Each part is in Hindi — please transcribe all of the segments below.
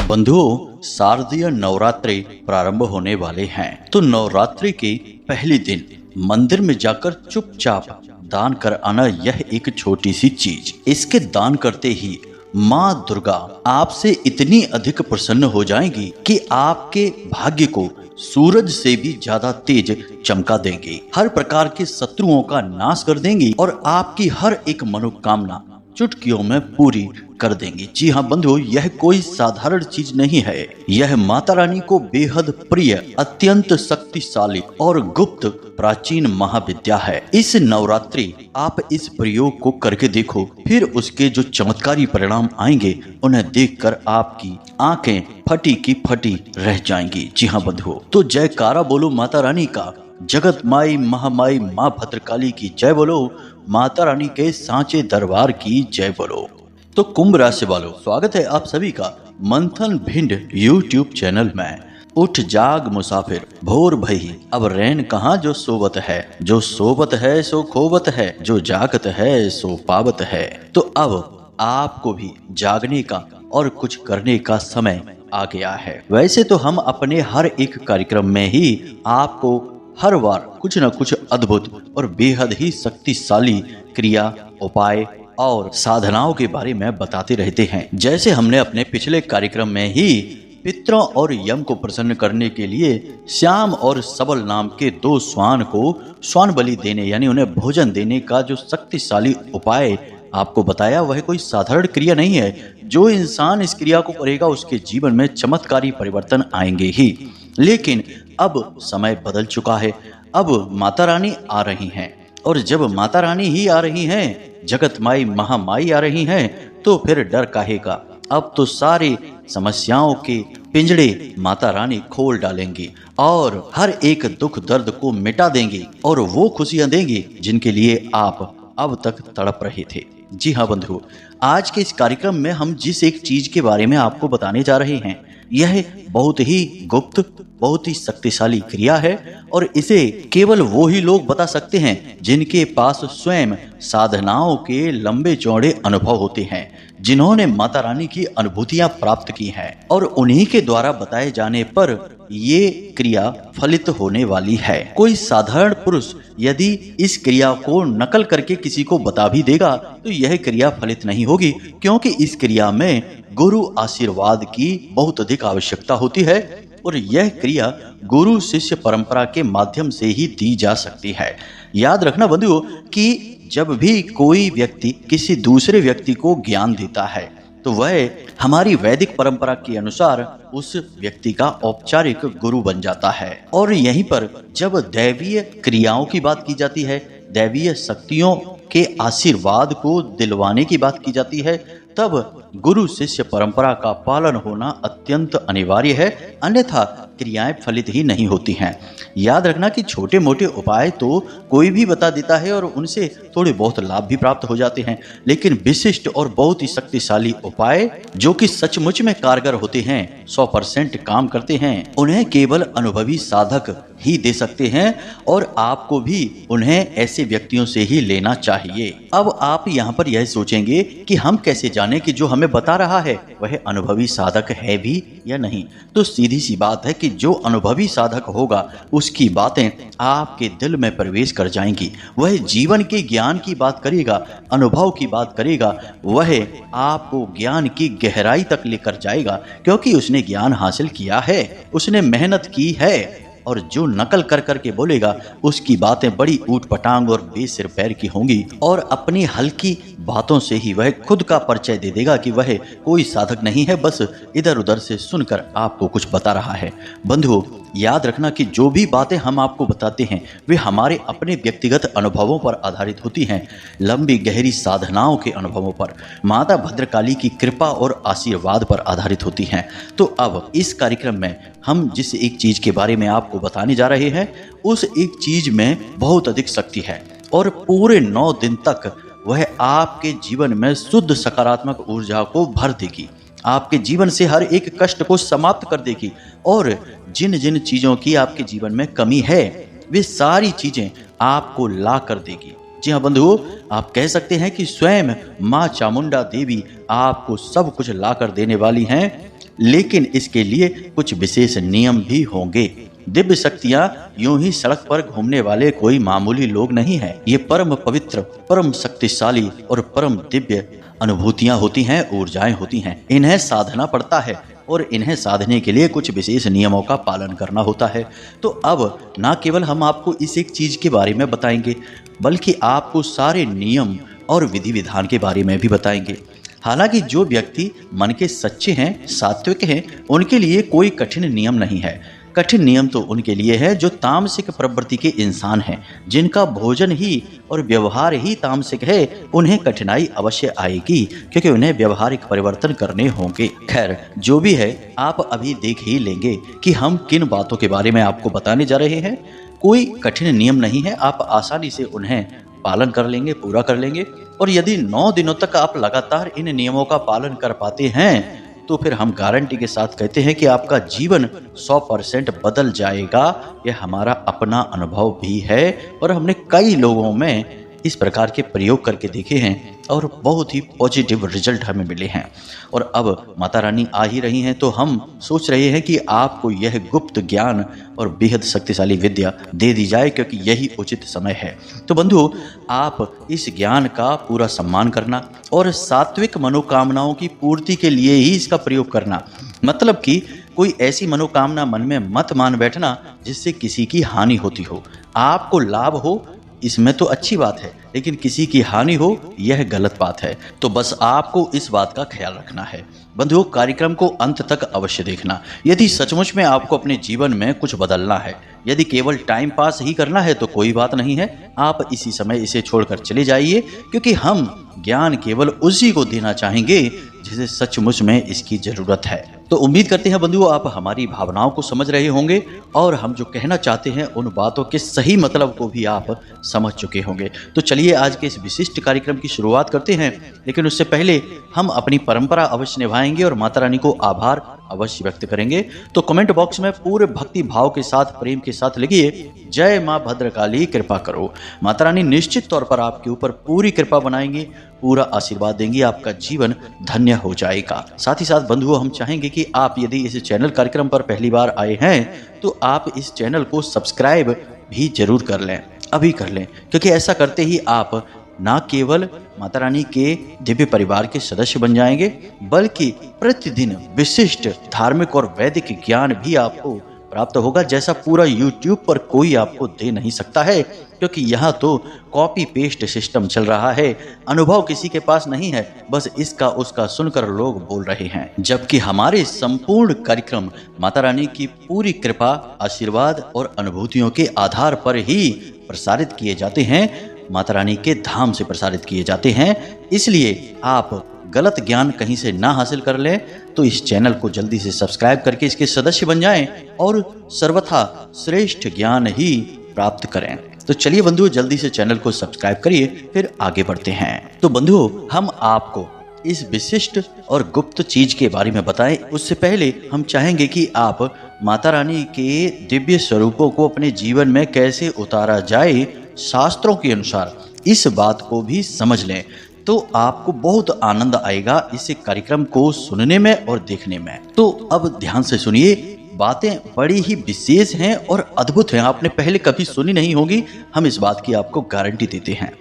बंधुओं, शारदीय नवरात्रि प्रारंभ होने वाले हैं। तो नवरात्रि के पहले दिन मंदिर में जाकर चुपचाप दान कर आना, यह एक छोटी सी चीज। इसके दान करते ही माँ दुर्गा आपसे इतनी अधिक प्रसन्न हो जाएंगी कि आपके भाग्य को सूरज से भी ज्यादा तेज चमका देंगी। हर प्रकार के शत्रुओं का नाश कर देंगी और आपकी हर एक मनोकामना चुटकियों में पूरी कर देंगी। जी हाँ बंधुओं, यह कोई साधारण चीज नहीं है। यह माता रानी को बेहद प्रिय, अत्यंत शक्तिशाली और गुप्त प्राचीन महाविद्या है। इस नवरात्रि आप इस प्रयोग को करके देखो, फिर उसके जो चमत्कारी परिणाम आएंगे उन्हें देखकर आपकी आंखें फटी की फटी रह जाएंगी। जी हाँ बंधुओं, तो जयकारा बोलो माता रानी का, जगत माई महामाई माँ भद्रकाली की जय बोलो, माता रानी के सांचे दरबार की जय बोलो। तो कुंभ राशि वालों, स्वागत है आप सभी का मंथन भिंड YouTube चैनल में। उठ जाग मुसाफिर भोर भई, अब रैन कहाँ जो सोवत है, जो सोवत है सो खोवत है, जो जागत है सो पावत है। तो अब आपको भी जागने का और कुछ करने का समय आ गया है। वैसे तो हम अपने हर एक कार्यक्रम में ही आपको हर बार कुछ न कुछ अद्भुत और बेहद ही शक्तिशाली क्रिया, उपाय और साधनाओं के बारे में बताते रहते हैं। जैसे हमने अपने पिछले कार्यक्रम में ही पितरों और यम को प्रसन्न करने के लिए श्याम और सबल नाम के 2 श्वान को श्वान बलि देने यानी उन्हें भोजन देने का जो शक्तिशाली उपाय आपको बताया, वह कोई साधारण क्रिया नहीं है। जो इंसान इस क्रिया को करेगा उसके जीवन में चमत्कारी परिवर्तन आएंगे ही। लेकिन अब समय बदल चुका है, अब माता रानी आ रही हैं, और जब माता रानी ही आ रही हैं, जगत माई महामाई आ रही हैं, तो फिर डर काहे का। अब तो सारी समस्याओं के पिंजड़े माता रानी खोल डालेंगी और हर एक दुख दर्द को मिटा देंगी और वो खुशियां देंगी जिनके लिए आप अब तक तड़प रहे थे। जी हाँ बंधुओं, आज के इस कार्यक्रम में हम जिस एक चीज के बारे में आपको बताने जा रहे हैं, यह बहुत ही गुप्त, बहुत ही शक्तिशाली क्रिया है और इसे केवल वो ही लोग बता सकते हैं जिनके पास स्वयं साधनाओं के लंबे चौड़े अनुभव होते हैं, जिन्होंने माता रानी की अनुभूतियां प्राप्त की हैं, और उन्हीं के द्वारा बताए जाने पर ये क्रिया फलित होने वाली है। कोई साधारण पुरुष यदि इस क्रिया को नकल करके किसी को बता भी देगा तो यह क्रिया फलित नहीं होगी, क्योंकि इस क्रिया में गुरु आशीर्वाद की बहुत अधिक आवश्यकता होती है और यह क्रिया गुरु शिष्य परंपरा के माध्यम से ही दी जा सकती है। याद रखना बंधुओं कि जब भी कोई व्यक्ति किसी दूसरे व्यक्ति को ज्ञान देता है तो वह हमारी वैदिक परंपरा के अनुसार उस व्यक्ति का औपचारिक गुरु बन जाता है। और यहीं पर जब दैवीय क्रियाओं की बात की जाती है, दैवीय शक्तियों के आशीर्वाद को दिलवाने की बात की जाती है, तब गुरु शिष्य परंपरा का पालन होना अत्यंत अनिवार्य है, अन्यथा क्रियाएं फलित ही नहीं होती हैं। याद रखना कि छोटे मोटे उपाय तो कोई भी बता देता है और उनसे थोड़े बहुत लाभ भी प्राप्त हो जाते हैं, लेकिन विशिष्ट और बहुत ही शक्तिशाली उपाय जो कि सचमुच में कारगर होते हैं, 100% काम करते हैं, उन्हें केवल अनुभवी साधक ही दे सकते हैं और आपको भी उन्हें ऐसे व्यक्तियों से ही लेना चाहिए। अब आप यहाँ पर यह सोचेंगे कि हम कैसे जाने कि जो हमें बता रहा है वह अनुभवी साधक है भी या नहीं। तो सीधी सी बात है कि जो अनुभवी साधक होगा उसकी बातें आपके दिल में प्रवेश कर जाएंगी। वह जीवन के ज्ञान की बात करेगा, अनुभव की बात करेगा, वह आपको ज्ञान की गहराई तक लेकर जाएगा, क्योंकि उसने ज्ञान हासिल किया है, उसने मेहनत की है। और जो नकल कर करके बोलेगा उसकी बातें बड़ी ऊट पटांग और बेसिर पैर की होंगी और अपनी हल्की बातों से ही वह खुद का परिचय दे देगा कि वह कोई साधक नहीं है, बस इधर उधर से सुनकर आपको कुछ बता रहा है। बंधुओं, याद रखना कि जो भी बातें हम आपको बताते हैं वे हमारे अपने व्यक्तिगत अनुभवों पर आधारित होती हैं, लंबी गहरी साधनाओं के अनुभवों पर, माता भद्रकाली की कृपा और आशीर्वाद पर आधारित होती हैं। तो अब इस कार्यक्रम में हम जिस एक चीज के बारे में आपको बताने जा रहे हैं उस एक चीज में बहुत अधिक शक्ति है और पूरे 9 दिन तक वह आपके जीवन में शुद्ध सकारात्मक ऊर्जा को भर देगी, आपके जीवन से हर एक कष्ट को समाप्त कर देगी और जिन जिन चीजों की आपके जीवन में कमी है वे सारी चीजें आपको ला कर देगी। जी हाँ बंधुओं, आप कह सकते हैं कि स्वयं माँ चामुंडा देवी आपको सब कुछ ला कर देने वाली हैं, लेकिन इसके लिए कुछ विशेष नियम भी होंगे। दिव्य शक्तियाँ यूं ही सड़क पर घूमने वाले कोई मामूली लोग नहीं हैं। ये परम पवित्र, परम शक्तिशाली और परम दिव्य अनुभूतियां होती हैं, ऊर्जाएं होती हैं। इन्हें साधना पड़ता है और इन्हें साधने के लिए कुछ विशेष नियमों का पालन करना होता है। तो अब ना केवल हम आपको इस एक चीज के बारे में बताएंगे, बल्कि आपको सारे नियम और विधि विधान के बारे में भी बताएंगे। हालांकि जो व्यक्ति मन के सच्चे हैं, सात्विक हैं, उनके लिए कोई कठिन नियम नहीं है। कठिन नियम तो उनके लिए है जो तामसिक प्रवृत्ति के इंसान हैं, जिनका भोजन ही और व्यवहार ही तामसिक है। उन्हें कठिनाई अवश्य आएगी, क्योंकि उन्हें व्यवहारिक परिवर्तन करने होंगे। खैर, जो भी है, आप अभी देख ही लेंगे कि हम किन बातों के बारे में आपको बताने जा रहे हैं। कोई कठिन नियम नहीं है, आप आसानी से उन्हें पालन कर लेंगे, पूरा कर लेंगे। और यदि 9 दिनों तक आप लगातार इन नियमों का पालन कर पाते हैं, तो फिर हम गारंटी के साथ कहते हैं कि आपका जीवन 100% बदल जाएगा। यह हमारा अपना अनुभव भी है और हमने कई लोगों में इस प्रकार के प्रयोग करके देखे हैं और बहुत ही पॉजिटिव रिजल्ट हमें मिले हैं। और अब माता रानी आ ही रही हैं, तो हम सोच रहे हैं कि आपको यह गुप्त ज्ञान और बेहद शक्तिशाली विद्या दे दी जाए, क्योंकि यही उचित समय है। तो बंधु, आप इस ज्ञान का पूरा सम्मान करना और सात्विक मनोकामनाओं की पूर्ति के लिए ही इसका प्रयोग करना। मतलब कि कोई ऐसी मनोकामना मन में मत मान बैठना जिससे किसी की हानि होती हो। आपको लाभ हो, इसमें तो अच्छी बात है, लेकिन किसी की हानि हो, यह गलत बात है। तो बस आपको इस बात का ख्याल रखना है। बंधुओं, कार्यक्रम को अंत तक अवश्य देखना। यदि सचमुच में आपको अपने जीवन में कुछ बदलना है, यदि केवल टाइम पास ही करना है, तो कोई बात नहीं है, आप इसी समय इसे छोड़कर चले जाइए, क्योंकि हम ज्ञान केवल उसी को देना चाहेंगे जिसे सचमुच में इसकी जरूरत है। तो उम्मीद करते हैं बंधुओं, आप हमारी भावनाओं को समझ रहे होंगे और हम जो कहना चाहते हैं उन बातों के सही मतलब को भी आप समझ चुके होंगे। तो चलिए आज के इस विशिष्ट कार्यक्रम की शुरुआत करते हैं, लेकिन उससे पहले हम अपनी परंपरा अवश्य निभाएंगे और माता रानी को आभार अवश्य व्यक्त करेंगे। तो कमेंट बॉक्स में पूरे भक्ति भाव के साथ, प्रेम के साथ लिखिए, जय माँ भद्रकाली कृपा करो। माता रानी निश्चित तौर पर आपके ऊपर पूरी कृपा बनाएंगी, पूरा आशीर्वाद देंगी, आपका जीवन धन्य हो जाएगा। साथ ही साथ बंधुओं, हम चाहेंगे कि आप यदि इस चैनल कार्यक्रम पर पहली बार आए हैं, तो आप इस चैनल को सब्सक्राइब भी जरूर कर लें, अभी कर लें, क्योंकि ऐसा करते ही आप न केवल माता रानी के दिव्य परिवार के सदस्य बन जाएंगे, बल्कि प्रतिदिन विशिष्ट धार्मिक और वैदिक ज्ञान भी आपको प्राप्त होगा, जैसा पूरा YouTube पर कोई आपको दे नहीं सकता है। क्योंकि यहाँ तो कॉपी पेस्ट सिस्टम चल रहा है, अनुभव किसी के पास नहीं है, बस इसका उसका सुनकर लोग बोल रहे हैं। जबकि हमारे संपूर्ण कार्यक्रम माता रानी की पूरी कृपा, आशीर्वाद और अनुभूतियों के आधार पर ही प्रसारित किए जाते हैं, माता रानी के धाम से प्रसारित किए जाते हैं। इसलिए आप गलत ज्ञान कहीं से ना हासिल कर लें, तो इस चैनल को जल्दी से सब्सक्राइब करके इसके सदस्य बन जाएं और सर्वथा श्रेष्ठ ज्ञान ही प्राप्त करें। तो चलिए बंधुओं, जल्दी से चैनल को सब्सक्राइब करिए, फिर आगे बढ़ते हैं। तो बंधुओं, हम आपको इस विशिष्ट और गुप्त चीज के बारे में बताएं, उससे पहले हम चाहेंगे कि आप माता रानी के दिव्य स्वरूपों को अपने जीवन में कैसे उतारा जाए शास्त्रों के अनुसार, इस बात को भी समझ लें। तो आपको बहुत आनंद आएगा इस कार्यक्रम को सुनने में और देखने में। तो अब ध्यान से सुनिए, बातें बड़ी ही विशेष हैं और अद्भुत हैं, आपने पहले कभी सुनी नहीं होगी, हम इस बात की आपको गारंटी देते हैं।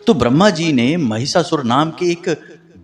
तो ब्रह्मा जी ने महिषासुर नाम के एक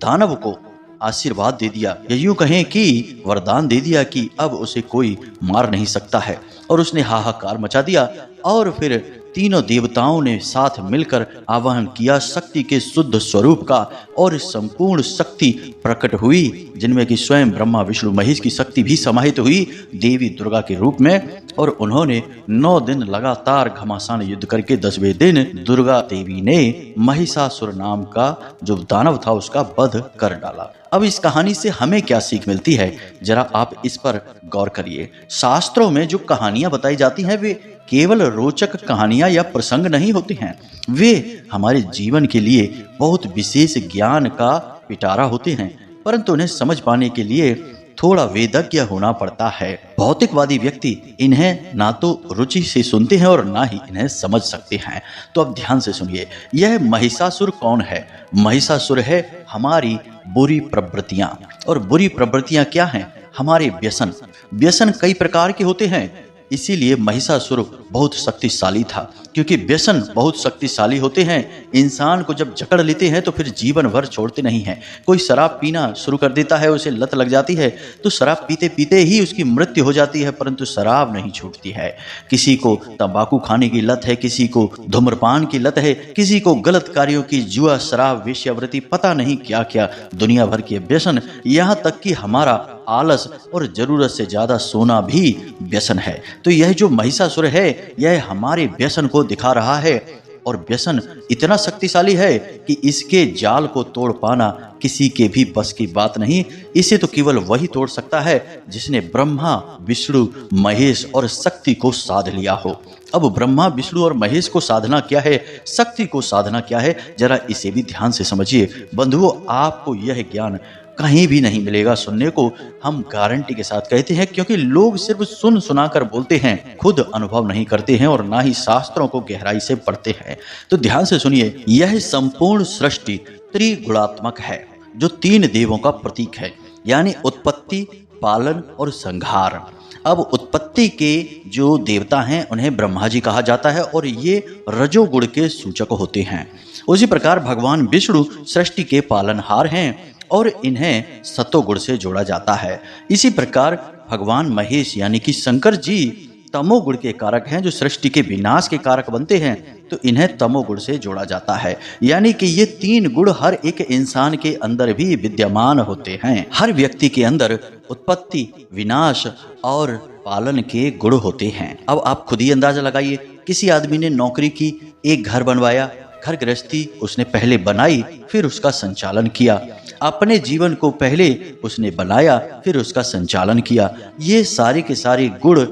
दानव को आशीर्वाद दे दिया, या यूं कहें कि वरदान दे दिया कि अब उसे कोई मार नहीं सकता है। और उसने हाहाकार मचा दिया और फिर तीनों देवताओं ने साथ मिलकर आवाहन किया शक्ति के शुद्ध स्वरूप का, और संपूर्ण शक्ति प्रकट हुई, जिनमें कि स्वयं ब्रह्मा विष्णु महेश की शक्ति भी समाहित हुई देवी दुर्गा के रूप में। और उन्होंने 9 दिन लगातार घमासान युद्ध करके 10वें दिन दुर्गा देवी ने महिषासुर नाम का जो दानव था उसका वध कर डाला। अब इस कहानी से हमें क्या सीख मिलती है, जरा आप इस पर गौर करिए। शास्त्रों में जो कहानियां बताई जाती हैं, वे केवल रोचक कहानियां या प्रसंग नहीं होती हैं, वे हमारे जीवन के लिए बहुत विशेष ज्ञान का पिटारा होते हैं। परंतु उन्हें समझ पाने के लिए थोड़ा वेदज्ञ होना पड़ता है। भौतिकवादी व्यक्ति इन्हें ना तो रुचि से सुनते हैं और ना ही इन्हें समझ सकते हैं। तो अब ध्यान से सुनिए, यह महिषासुर कौन है? महिषासुर है हमारी बुरी प्रवृत्तियां। और बुरी प्रवृत्तियां क्या हैं? हमारे व्यसन। व्यसन कई प्रकार के होते हैं, इसीलिए महिषासुर बहुत शक्तिशाली था, क्योंकि व्यसन बहुत शक्तिशाली होते हैं। इंसान को जब जकड़ लेते हैं तो फिर जीवन भर छोड़ते नहीं हैं। कोई शराब पीना शुरू कर देता है, उसे लत लग जाती है, तो शराब पीते पीते ही उसकी मृत्यु हो जाती है, परंतु शराब नहीं छूटती है। किसी को तंबाकू खाने की लत है, किसी को धूम्रपान की लत है, किसी को गलत कार्यों की, जुआ, शराब, वेश्यावृत्ति, पता नहीं क्या क्या दुनिया भर के व्यसन। यहाँ तक कि हमारा आलस और जरूरत से ज्यादा सोना भी व्यसन है। तो यह जो महिषासुर है, यह हमारे व्यसन को दिखा रहा है। और व्यसन इतना शक्तिशाली है कि इसके जाल को तोड़ पाना किसी के भी बस की बात नहीं। इसे तो केवल वही तोड़ सकता है जिसने ब्रह्मा, विष्णु, महेश और शक्ति को साध लिया हो। अब ब्रह्मा, विष्णु और महेश को साधना क्या है, शक्ति को साधना क्या है, जरा इसे भी ध्यान से समझिए। बंधुओं, आपको यह ज्ञान कहीं भी नहीं मिलेगा सुनने को, हम गारंटी के साथ कहते हैं, क्योंकि लोग सिर्फ सुन सुनाकर बोलते हैं, खुद अनुभव नहीं करते हैं और ना ही शास्त्रों को गहराई से पढ़ते हैं। तो ध्यान से सुनिए, यह संपूर्ण सृष्टि त्रिगुणात्मक है, जो 3 देवों का प्रतीक है, यानी उत्पत्ति, पालन और संहार। अब उत्पत्ति के जो देवता हैं उन्हें ब्रह्मा जी कहा जाता है और ये रजोगुण के सूचक होते हैं। उसी प्रकार भगवान विष्णु सृष्टि के पालनहार हैं और इन्हें सतोगुण से जोड़ा जाता है। इसी प्रकार भगवान महेश यानी कि शंकर जी तमोगुण के कारक हैं, जो सृष्टि के विनाश के कारक बनते हैं, तो इन्हें तमोगुण से जोड़ा जाता है। यानी कि ये 3 गुण हर एक इंसान के अंदर भी विद्यमान होते हैं। हर व्यक्ति के अंदर उत्पत्ति, विनाश और पालन के गुण होते हैं। अब आप खुद ही अंदाजा लगाइए, किसी आदमी ने नौकरी की, एक घर बनवाया, घर गृहस्थी उसने पहले बनाई, फिर उसका संचालन किया। अपने जीवन को पहले उसने बनाया, फिर उसका संचालन किया। ये सारे के सारे गुण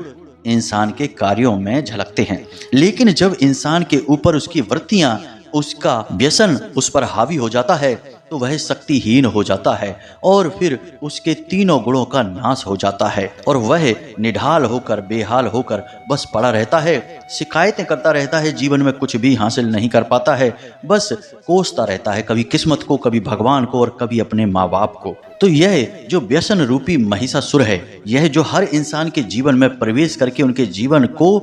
इंसान के कार्यों में झलकते हैं। लेकिन जब इंसान के ऊपर उसकी वृत्तियां, उसका व्यसन उस पर हावी हो जाता है, तो वह शक्तिहीन हो जाता है और फिर उसके 3 गुणों का नाश हो जाता है और वह निढाल होकर, बेहाल होकर बस पड़ा रहता है, शिकायतें करता रहता है, जीवन में कुछ भी हासिल नहीं कर पाता है, बस कोसता रहता है, कभी किस्मत को, कभी भगवान को और कभी अपने माँ बाप को। तो यह जो व्यसन रूपी महिषासुर है, यह जो हर इंसान के जीवन में प्रवेश करके उनके जीवन को,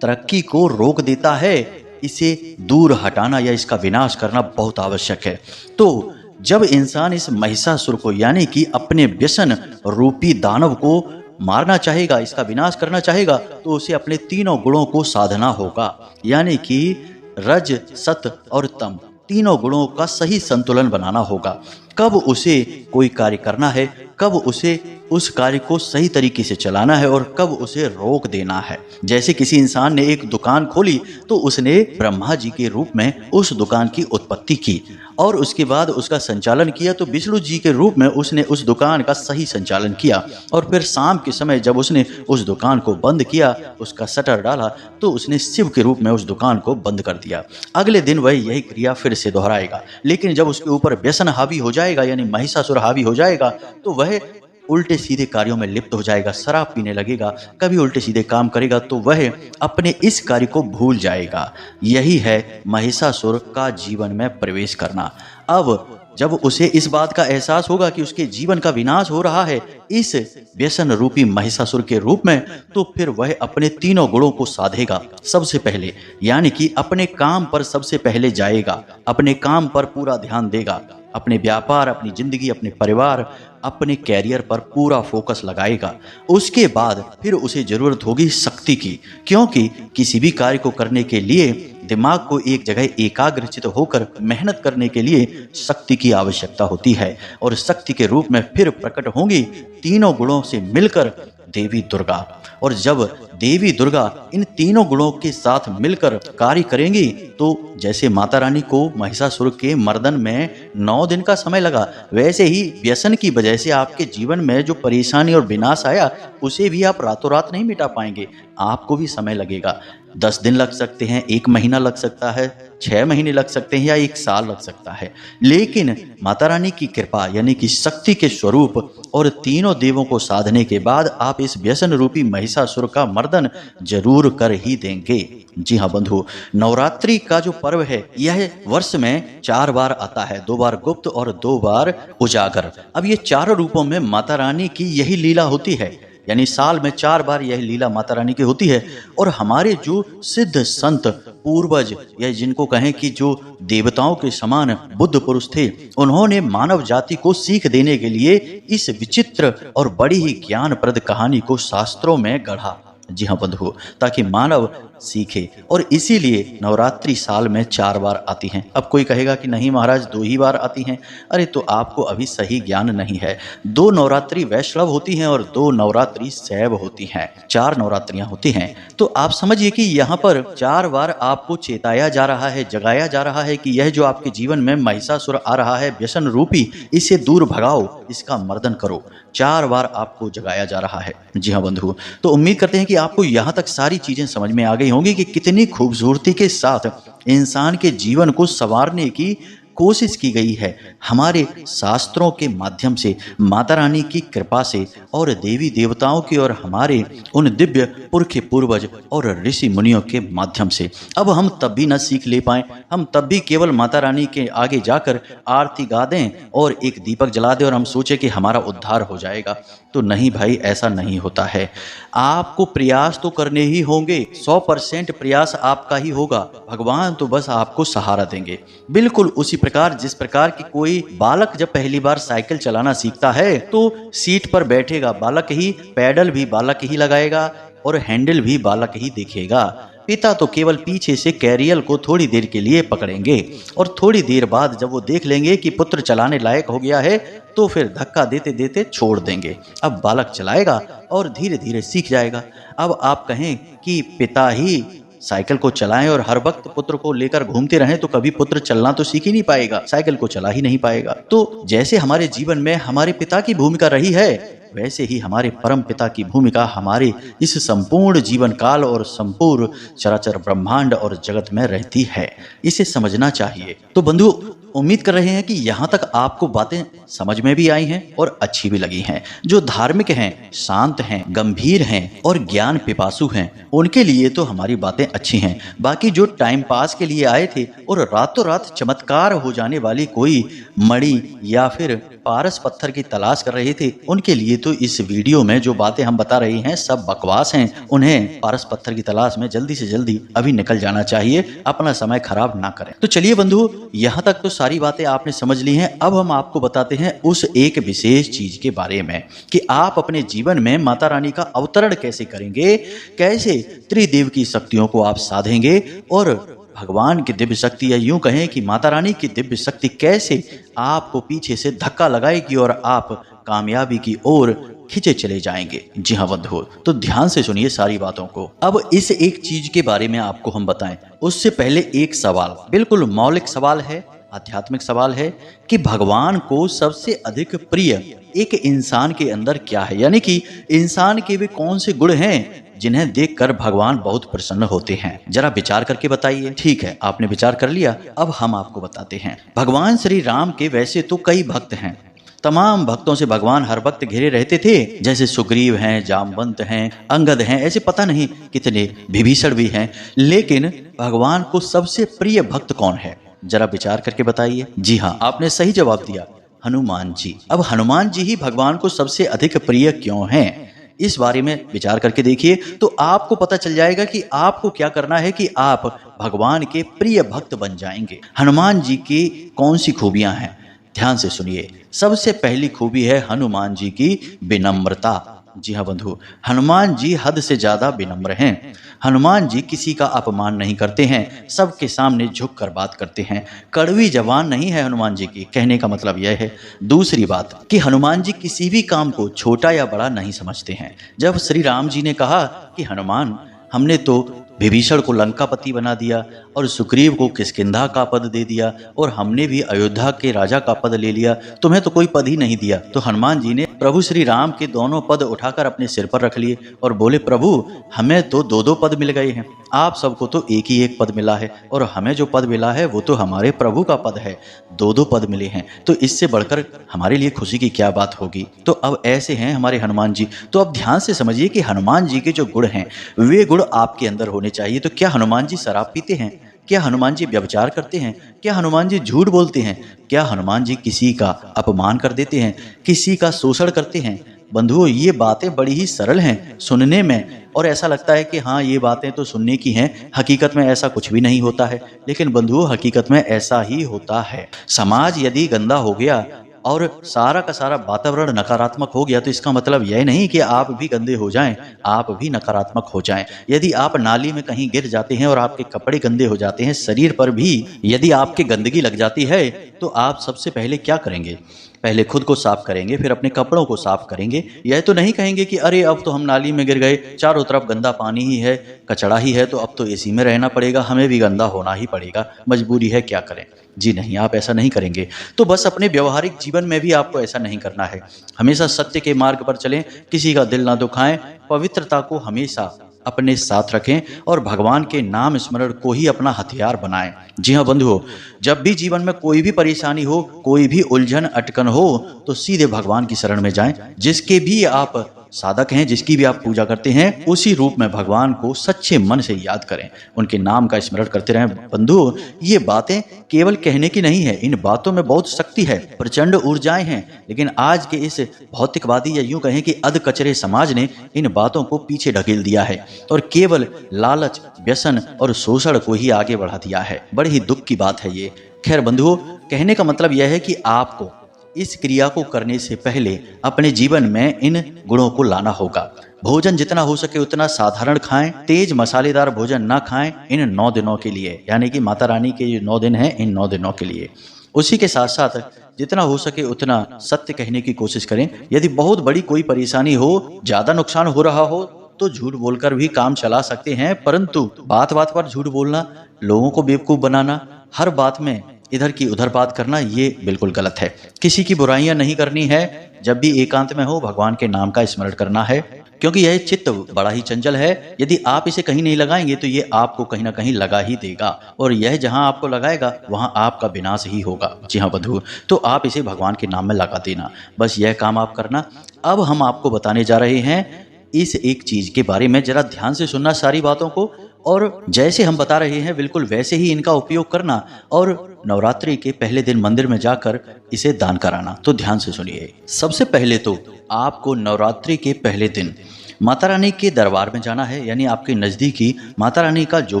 तरक्की को रोक देता है, इसे दूर हटाना या इसका विनाश करना बहुत आवश्यक है। तो जब इंसान इस महिषासुर को यानी कि अपने व्यसन रूपी दानव को मारना चाहेगा, इसका विनाश करना चाहेगा, तो उसे अपने 3 गुणों को साधना होगा, यानी कि रज, सत और तम, 3 गुणों का सही संतुलन बनाना होगा। कब उसे कोई कार्य करना है, कब उसे उस कार्य को सही तरीके से चलाना है और कब उसे रोक देना है। जैसे किसी इंसान ने एक दुकान खोली, तो उसने ब्रह्मा जी के रूप में उस दुकान की उत्पत्ति की और उसके बाद उसका संचालन किया, तो विष्णु जी के रूप में उसने उस दुकान का सही संचालन किया और फिर शाम के समय जब उसने उस दुकान को बंद किया, उसका शटर डाला, तो उसने शिव के रूप में उस दुकान को बंद कर दिया। अगले दिन वह यही क्रिया फिर से दोहराएगा, लेकिन जब उसके ऊपर व्यसन हावी हो जाएगा यानी महिषासुर हावी हो जाएगा, तो वह उल्टे सीधे कार्यों में लिप्त हो जाएगा, शराब पीने लगेगा, कभी उल्टे सीधे काम करेगा, तो वह अपने इस कार्य को भूल जाएगा। यही है महिषासुर का जीवन में प्रवेश करना। अब जब उसे इस बात का एहसास होगा कि उसके जीवन का विनाश हो रहा है इस व्यसन रूपी महिषासुर के रूप में, तो फिर वह अपने 3 गुणों को साधेगा सबसे पहले, यानी कि अपने काम पर सबसे पहले जाएगा, अपने काम पर पूरा ध्यान देगा, अपने व्यापार, अपनी जिंदगी, अपने परिवार, अपने कैरियर पर पूरा फोकस लगाएगा। उसके बाद फिर उसे जरूरत होगी शक्ति की, क्योंकि किसी भी कार्य को करने के लिए दिमाग को एक जगह एकाग्रचित होकर मेहनत करने के लिए शक्ति की आवश्यकता होती है और शक्ति के रूप में फिर प्रकट होंगी 3 गुणों से मिलकर देवी दुर्गा। और जब देवी दुर्गा इन तीनों गुणों के साथ मिलकर कार्य करेंगी तो जैसे माता रानी को महिषासुर के मर्दन में 9 दिन का समय लगा, वैसे ही व्यसन की वजह से आपके जीवन में जो परेशानी और विनाश आया उसे भी आप रातों रात नहीं मिटा पाएंगे। आपको भी समय लगेगा, 10 दिन लग सकते हैं, 1 महीना लग सकता है, 6 महीने लग सकते हैं या 1 साल लग सकता है। लेकिन माता रानी की कृपा यानी कि शक्ति के स्वरूप और तीनों देवों को साधने के बाद आप इस व्यसन रूपी महिषासुर का मर्दन जरूर कर ही देंगे। जी हाँ बंधु, नवरात्रि का जो पर्व है यह वर्ष में 4 बार आता है, 2 बार गुप्त और 2 बार उजागर। अब ये चारों रूपों में माता रानी की यही लीला होती है, यानी साल में 4 बार यह लीला माता रानी की होती है। और हमारे जो सिद्ध संत पूर्वज या जिनको कहें कि जो देवताओं के समान बुद्ध पुरुष थे, उन्होंने मानव जाति को सीख देने के लिए इस विचित्र और बड़ी ही ज्ञानप्रद कहानी को शास्त्रों में गढ़ा। जी हाँ बंधु, ताकि मानव सीखे, और इसीलिए नवरात्रि साल में 4 बार आती हैं। अब कोई कहेगा कि नहीं महाराज 2 ही बार आती हैं। अरे तो आपको अभी सही ज्ञान नहीं है। 2 नवरात्रि वैष्णव होती हैं और 2 नवरात्रि शैव होती हैं, 4 नवरात्रियां होती हैं। तो आप समझिए कि यहाँ पर 4 बार आपको चेताया जा रहा है, जगाया जा रहा है कि यह जो आपके जीवन में महिषासुर आ रहा है व्यसन रूपी, इसे दूर भगाओ, इसका मर्दन करो। 4 बार आपको जगाया जा रहा है। जी हाँ बंधु, तो उम्मीद करते हैं कि आपको यहाँ तक सारी चीजें समझ में आ गई होंगी कि कितनी खूबसूरती के साथ इंसान के जीवन को संवारने की कोशिश की गई है हमारे शास्त्रों के माध्यम से, माता रानी की कृपा से और देवी देवताओं की और हमारे उन दिव्य पुरखे पूर्वज और ऋषि मुनियों के माध्यम से। अब हम तब भी न सीख ले पाएं, हम तब भी केवल माता रानी के आगे जाकर आरती गा दें और एक दीपक जला दें और हम सोचें कि हमारा उद्धार हो जाएगा। तो नहीं भाई, ऐसा नहीं होता है। आपको प्रयास तो करने ही होंगे, 100% प्रयास आपका ही होगा। भगवान तो बस आपको सहारा देंगे। बिल्कुल उसी प्रकार जिस प्रकार की कोई बालक जब पहली बार साइकिल चलाना सीखता है तो सीट पर बैठेगा बालक ही, पैडल भी बालक ही लगाएगा और हैंडल भी बालक ही देखेगा। पिता तो केवल पीछे से कैरियल को थोड़ी देर के लिए पकड़ेंगे और थोड़ी देर बाद जब वो देख लेंगे कि पुत्र चलाने लायक हो गया है तो फिर धक्का देते देते छोड़ देंगे। अब बालक चलाएगा और धीरे धीरे सीख जाएगा। अब आप कहें कि पिता ही साइकिल को चलाएं और हर वक्त पुत्र को लेकर घूमते रहें तो कभी पुत्र चलना तो सीख ही नहीं पाएगा, साइकिल को चला ही नहीं पाएगा। तो जैसे हमारे जीवन में हमारे पिता की भूमिका रही है, वैसे ही हमारे परम पिता की भूमिका हमारे इस संपूर्ण जीवन काल और संपूर्ण चराचर ब्रह्मांड और जगत में रहती है। इसे समझना चाहिए। तो बंधु, उम्मीद कर रहे हैं कि यहाँ तक आपको बातें समझ में भी आई हैं और अच्छी भी लगी हैं। जो धार्मिक हैं, शांत हैं, गंभीर हैं और ज्ञान पिपासु हैं, उनके लिए तो हमारी बातें अच्छी हैं। बाकी जो टाइम पास के लिए आए थे और रातों रात चमत्कार हो जाने वाली कोई मणि या फिर पारस पत्थर की तलाश कर रहे थे, उनके लिए तो इस वीडियो में जो बातें हम बता रहे हैं सब बकवास हैं। उन्हें पारस पत्थर की तलाश में जल्दी से जल्दी अभी निकल जाना चाहिए, अपना समय खराब ना करें। तो चलिए बंधु, यहाँ तक तो सारी बातें आपने समझ ली हैं। अब हम आपको बताते हैं उस एक विशेष चीज के बारे में कि आप अपने जीवन में माता रानी का अवतरण कैसे करेंगे, कैसे त्रिदेव की शक्तियों को आप साधेंगे और भगवान की दिव्य शक्ति या यूं कहें कि माता रानी की दिव्य शक्ति कैसे आपको पीछे से धक्का लगाएगी और आप कामयाबी की ओर खींचे चले जाएंगे। जी हाँ बंधु, तो ध्यान से सुनिए सारी बातों को। अब इस एक चीज के बारे में आपको हम बताएं उससे पहले एक सवाल, बिल्कुल मौलिक सवाल है, आध्यात्मिक सवाल है कि भगवान को सबसे अधिक प्रिय एक इंसान के अंदर क्या है, यानी कि इंसान के वे कौन से गुण हैं जिन्हें देखकर भगवान बहुत प्रसन्न होते हैं। जरा विचार करके बताइए। ठीक है, आपने विचार कर लिया, अब हम आपको बताते हैं। भगवान श्री राम के वैसे तो कई भक्त हैं, तमाम भक्तों से भगवान हर वक्त घिरे रहते थे, जैसे सुग्रीव हैं, जामवंत हैं, अंगद हैं, ऐसे पता नहीं कितने, विभीषण भी हैं। लेकिन भगवान को सबसे प्रिय भक्त कौन है, जरा विचार करके बताइए। जी हाँ, आपने सही जवाब दिया, हनुमान जी। अब हनुमान जी ही भगवान को सबसे अधिक प्रिय क्यों हैं, इस बारे में विचार करके देखिए तो आपको पता चल जाएगा कि आपको क्या करना है कि आप भगवान के प्रिय भक्त बन जाएंगे। हनुमान जी की कौन सी खूबियां हैं, ध्यान से सुनिए। सबसे पहली खूबी है हनुमान जी की विनम्रता। जी हाँ बंधु, हनुमान जी हद से ज्यादा विनम्र हैं। हनुमान जी किसी का अपमान नहीं करते हैं, सबके सामने झुक कर बात करते हैं। कड़वी जबान नहीं है हनुमान जी की, कहने का मतलब यह है। दूसरी बात कि हनुमान जी किसी भी काम को छोटा या बड़ा नहीं समझते हैं। जब श्री राम जी ने कहा कि हनुमान, हमने तो विभीषण को लंकापति बना दिया और सुग्रीव को किष्किंधा का पद दे दिया और हमने भी अयोध्या के राजा का पद ले लिया, तुम्हें तो कोई पद ही नहीं दिया। तो हनुमान जी ने प्रभु श्री राम के दोनों पद उठाकर अपने सिर पर रख लिए और बोले, प्रभु हमें तो दो दो पद मिल गए हैं, आप सबको तो एक ही एक पद मिला है और हमें जो पद मिला है वो तो हमारे प्रभु का पद है, दो दो पद मिले हैं, तो इससे बढ़कर हमारे लिए खुशी की क्या बात होगी। तो अब ऐसे हैं हमारे हनुमान जी। तो अब ध्यान से समझिए कि हनुमान जी के जो गुण हैं वे गुण आपके अंदर होने चाहिए। तो क्या हनुमान जी शराब पीते हैं? क्या हनुमान जी व्यभिचार करते हैं? क्या हनुमान जी झूठ बोलते हैं? क्या हनुमान जी किसी का अपमान कर देते हैं, किसी का शोषण करते हैं? बंधुओं, ये बातें बड़ी ही सरल हैं सुनने में और ऐसा लगता है कि हाँ ये बातें तो सुनने की हैं, हकीकत में ऐसा कुछ भी नहीं होता है। लेकिन बंधुओं, हकीकत में ऐसा ही होता है। समाज यदि गंदा हो गया और सारा का सारा वातावरण नकारात्मक हो गया तो इसका मतलब यह नहीं कि आप भी गंदे हो जाएं, आप भी नकारात्मक हो जाएं। यदि आप नाली में कहीं गिर जाते हैं और आपके कपड़े गंदे हो जाते हैं, शरीर पर भी यदि आपके गंदगी लग जाती है, तो आप सबसे पहले क्या करेंगे? पहले खुद को साफ करेंगे, फिर अपने कपड़ों को साफ करेंगे। यह तो नहीं कहेंगे कि अरे अब तो हम नाली में गिर गए, चारों तरफ गंदा पानी ही है, कचड़ा ही है, तो अब तो एसी में रहना पड़ेगा, हमें भी गंदा होना ही पड़ेगा, मजबूरी है, क्या करें। जी नहीं, आप ऐसा नहीं करेंगे। तो बस अपने व्यवहारिक जीवन में भी आपको ऐसा नहीं करना है। हमेशा सत्य के मार्ग पर चलें, किसी का दिल ना दुखाएं, पवित्रता को हमेशा अपने साथ रखें और भगवान के नाम स्मरण को ही अपना हथियार बनाएं। जी हाँ बंधुओं, जब भी जीवन में कोई भी परेशानी हो, कोई भी उलझन अटकन हो, तो सीधे भगवान की शरण में जाएं। जिसके भी आप साधक हैं, जिसकी भी आप पूजा करते हैं, उसी रूप में भगवान को सच्चे मन से याद करें, उनके नाम का स्मरण करते रहें। बंधुओं, ये बातें केवल कहने की नहीं है, इन बातों में बहुत शक्ति है, प्रचंड ऊर्जाएं हैं। लेकिन आज के इस भौतिकवादी या यूं कहें कि अध कचरे समाज ने इन बातों को पीछे ढकेल दिया है और केवल लालच, व्यसन और शोषण को ही आगे बढ़ा दिया है। बड़ी ही दुख की बात है ये। खैर बंधुओं, कहने का मतलब यह है कि आपको इस क्रिया को करने से पहले अपने जीवन में इन गुणों को लाना होगा। भोजन जितना हो सके उतना साधारण खाएं, तेज मसालेदार भोजन ना खाएं इन 9 दिनों के लिए, यानी कि माता रानी के ये 9 दिन हैं, इन 9 दिनों के लिए। उसी के साथ साथ जितना हो सके उतना सत्य कहने की कोशिश करें। यदि बहुत बड़ी कोई परेशानी हो, ज्यादा नुकसान हो रहा हो, तो झूठ बोलकर भी काम चला सकते हैं, परंतु बात बात पर झूठ बोलना, लोगों को बेवकूफ बनाना, हर बात में इधर की उधर बात करना, ये बिल्कुल गलत है। किसी की बुराइयां नहीं करनी है। जब भी एकांत में हो, भगवान के नाम का स्मरण करना है, क्योंकि यह चित्त बड़ा ही चंचल है। यदि आप इसे कहीं नहीं लगाएंगे तो ये आपको कहीं ना कहीं लगा ही देगा और यह जहां आपको लगाएगा वहां आपका विनाश ही होगा। जी हाँ बंधु, तो आप इसे भगवान के नाम में लगा देना, बस यह काम आप करना। अब हम आपको बताने जा रहे हैं इस एक चीज के बारे में, जरा ध्यान से सुनना सारी बातों को, और जैसे हम बता रहे हैं बिल्कुल वैसे ही इनका उपयोग करना और नवरात्रि के पहले दिन मंदिर में जाकर इसे दान कराना। तो ध्यान से सुनिए। सबसे पहले तो आपको नवरात्रि के पहले दिन माता रानी के दरबार में जाना है, यानी आपके नज़दीकी माता रानी का जो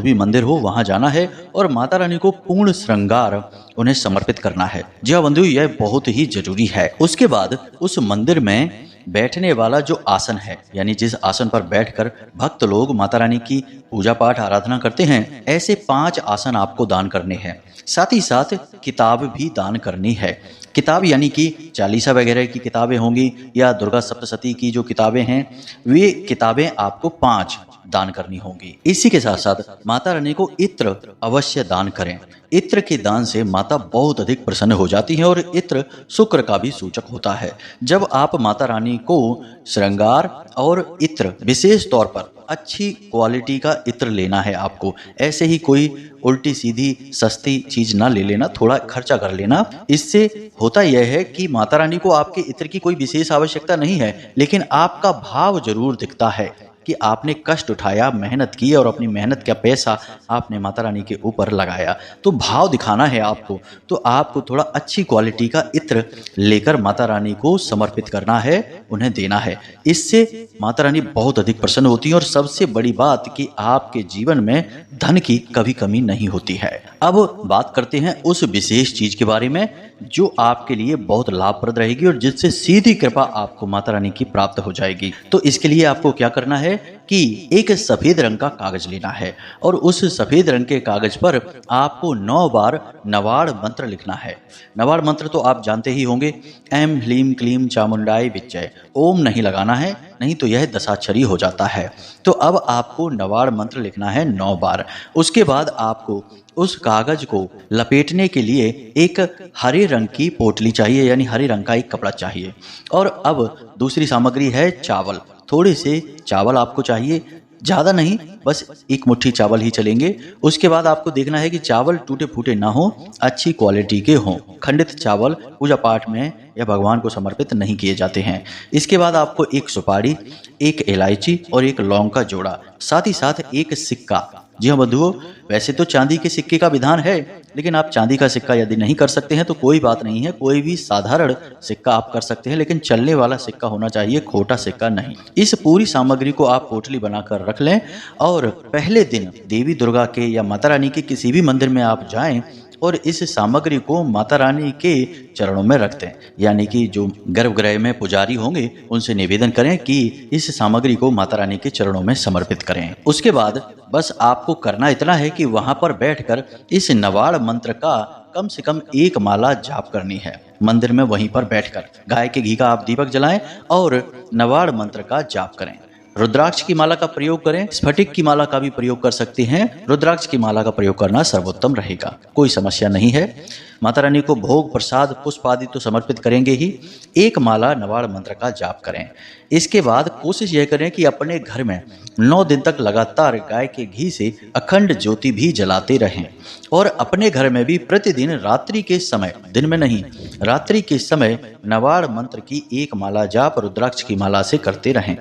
भी मंदिर हो वहां जाना है और माता रानी को पूर्ण श्रृंगार उन्हें समर्पित करना है। जी हाँ बंधु, यह बहुत ही जरूरी है। उसके बाद उस मंदिर में बैठने वाला जो आसन है, यानी जिस आसन पर बैठकर भक्त लोग माता रानी की पूजा पाठ आराधना करते हैं, ऐसे 5 आसन आपको दान करने हैं। साथ ही साथ किताब भी दान करनी है। किताब यानी कि चालीसा वगैरह की किताबें होंगी या दुर्गा सप्तशती की जो किताबें हैं, वे किताबें आपको 5 दान करनी होंगी। इसी के साथ साथ माता रानी को इत्र अवश्य दान करें। इत्र के दान से माता बहुत अधिक प्रसन्न हो जाती है और इत्र शुक्र का भी सूचक होता है। जब आप माता रानी को श्रृंगार और इत्र, विशेष तौर पर अच्छी क्वालिटी का इत्र लेना है आपको, ऐसे ही कोई उल्टी सीधी सस्ती चीज ना ले लेना, थोड़ा खर्चा कर लेना। इससे होता यह है कि माता रानी को आपके इत्र की कोई विशेष आवश्यकता नहीं है, लेकिन आपका भाव जरूर दिखता है कि आपने कष्ट उठाया, मेहनत की और अपनी मेहनत का पैसा आपने माता रानी के ऊपर लगाया, तो भाव दिखाना है आपको। तो आपको थोड़ा अच्छी क्वालिटी का इत्र लेकर माता रानी को समर्पित करना है, उन्हें देना है। इससे माता रानी बहुत अधिक प्रसन्न होती है और सबसे बड़ी बात कि आपके जीवन में धन की कभी कमी नहीं होती है। अब बात करते हैं उस विशेष चीज के बारे में जो आपके लिए बहुत लाभप्रद रहेगी और जिससे सीधी कृपा आपको माता रानी की प्राप्त हो जाएगी। तो इसके लिए आपको क्या करना है कि एक सफेद रंग का कागज लेना है और उस सफेद रंग के कागज पर आपको 9 बार नवाड़ मंत्र लिखना है। नवाड़ मंत्र तो आप जानते ही होंगे, ऐं ह्लीं क्लीं चामुंडाय विच्चय। ओम नहीं लगाना है, नहीं तो यह दशाक्षरी हो जाता है। तो अब आपको नवाड़ मंत्र लिखना है 9 बार। उसके बाद आपको उस कागज को लपेटने के लिए एक हरे रंग की पोटली चाहिए, यानी हरे रंग का एक कपड़ा चाहिए। और अब दूसरी सामग्री है चावल। थोड़े से चावल आपको चाहिए, ज़्यादा नहीं, बस एक मुट्ठी चावल ही चलेंगे। उसके बाद आपको देखना है कि चावल टूटे फूटे ना हो, अच्छी क्वालिटी के हों। खंडित चावल पूजा पाठ में या भगवान को समर्पित नहीं किए जाते हैं। इसके बाद आपको एक सुपारी, एक इलायची और एक लौंग का जोड़ा, साथ ही साथ एक सिक्का। जी हाँ बंधुओं, वैसे तो चांदी के सिक्के का विधान है, लेकिन आप चांदी का सिक्का यदि नहीं कर सकते हैं तो कोई बात नहीं है, कोई भी साधारण सिक्का आप कर सकते हैं, लेकिन चलने वाला सिक्का होना चाहिए, खोटा सिक्का नहीं। इस पूरी सामग्री को आप पोटली बनाकर रख लें और पहले दिन देवी दुर्गा के या माता रानी के किसी भी मंदिर में आप जाएं और इस सामग्री को माता रानी के चरणों में रख दें। यानी कि जो गर्भगृह में पुजारी होंगे उनसे निवेदन करें कि इस सामग्री को माता रानी के चरणों में समर्पित करें। उसके बाद बस आपको करना इतना है कि वहां पर बैठकर इस नवाड़ मंत्र का कम से कम एक माला जाप करनी है। मंदिर में वहीं पर बैठकर गाय के घी का आप दीपक जलाएं और नवाड़ मंत्र का जाप करें। रुद्राक्ष की माला का प्रयोग करें, स्फटिक की माला का भी प्रयोग कर सकते हैं। रुद्राक्ष की माला का प्रयोग करना सर्वोत्तम रहेगा, कोई समस्या नहीं है। माता रानी को भोग प्रसाद पुष्प आदि तो समर्पित करेंगे ही। एक माला नवाड़ मंत्र का जाप करें। इसके बाद कोशिश यह करें कि अपने घर में 9 दिन तक लगातार गाय के घी से अखंड ज्योति भी जलाते रहें और अपने घर में भी प्रतिदिन रात्रि के समय, दिन में नहीं, रात्रि के समय नवाड़ मंत्र की एक माला जाप रुद्राक्ष की माला से करते रहें।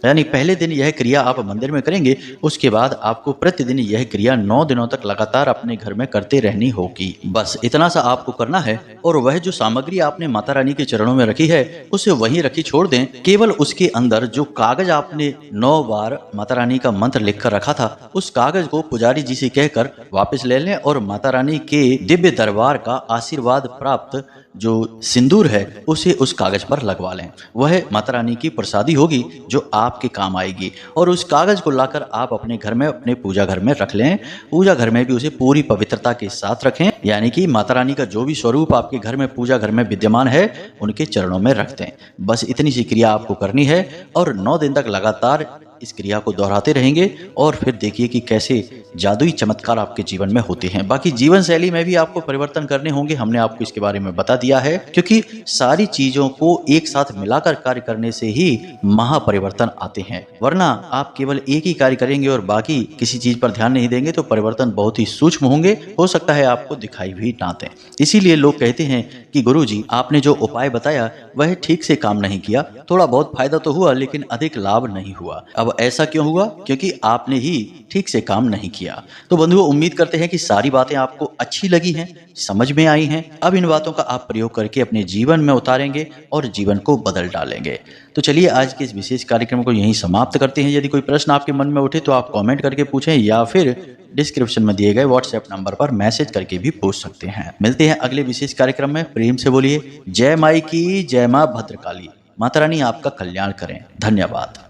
यानी पहले दिन यह क्रिया आप मंदिर में करेंगे, उसके बाद आपको प्रतिदिन यह क्रिया 9 दिनों तक लगातार अपने घर में करते रहनी होगी। बस इतना सा आपको करना है और वह जो सामग्री आपने माता रानी के चरणों में रखी है उसे वहीं रखी छोड़ दें। केवल उसके अंदर जो कागज आपने 9 बार माता रानी का मंत्र लिखकर रखा था, उस कागज को पुजारी जी से कहकर वापस ले लें और माता रानी के दिव्य दरबार का आशीर्वाद प्राप्त जो सिंदूर है उसे उस कागज पर लगवा लें। वह माता रानी की प्रसादी होगी जो आपके काम आएगी। और उस कागज को लाकर आप अपने घर में, अपने पूजा घर में रख लें। पूजा घर में भी उसे पूरी पवित्रता के साथ रखें, यानी कि माता रानी का जो भी स्वरूप आपके घर में, पूजा घर में विद्यमान है, उनके चरणों में रख दें। बस इतनी सी क्रिया आपको करनी है और 9 दिन तक लगातार इस क्रिया को दोहराते रहेंगे और फिर देखिए कि कैसे जादुई चमत्कार आपके जीवन में होते हैं। बाकी जीवन शैली में भी आपको परिवर्तन करने होंगे, हमने आपको इसके बारे में बता दिया है, क्योंकि सारी चीजों को एक साथ मिलाकर कार्य करने से ही महापरिवर्तन आते हैं। वरना आप केवल एक ही कार्य करेंगे और बाकी किसी चीज पर ध्यान नहीं देंगे तो परिवर्तन बहुत ही सूक्ष्म होंगे, हो सकता है आपको दिखाई भी ना दें। इसीलिए लोग कहते हैं कि गुरुजी आपने जो उपाय बताया वह ठीक से काम नहीं किया, थोड़ा बहुत फायदा तो हुआ लेकिन अधिक लाभ नहीं हुआ। अब ऐसा क्यों हुआ? क्योंकि आपने ही ठीक से काम नहीं किया। तो बंधुओं, उम्मीद करते हैं कि सारी बातें आपको अच्छी लगी हैं, समझ में आई हैं। अब इन बातों का आप प्रयोग करके अपने जीवन में उतारेंगे और जीवन को बदल डालेंगे। तो चलिए आज के इस विशेष कार्यक्रम को यहीं समाप्त करते हैं। यदि कोई प्रश्न आपके मन में उठे तो आप कमेंट करके पूछें या फिर डिस्क्रिप्शन में दिए गए व्हाट्सएप नंबर पर मैसेज करके भी पूछ सकते हैं। मिलते हैं अगले विशेष कार्यक्रम में। प्रेम से बोलिए जय माई की जय, मां भद्रकाली। माता रानी आपका कल्याण करें। धन्यवाद।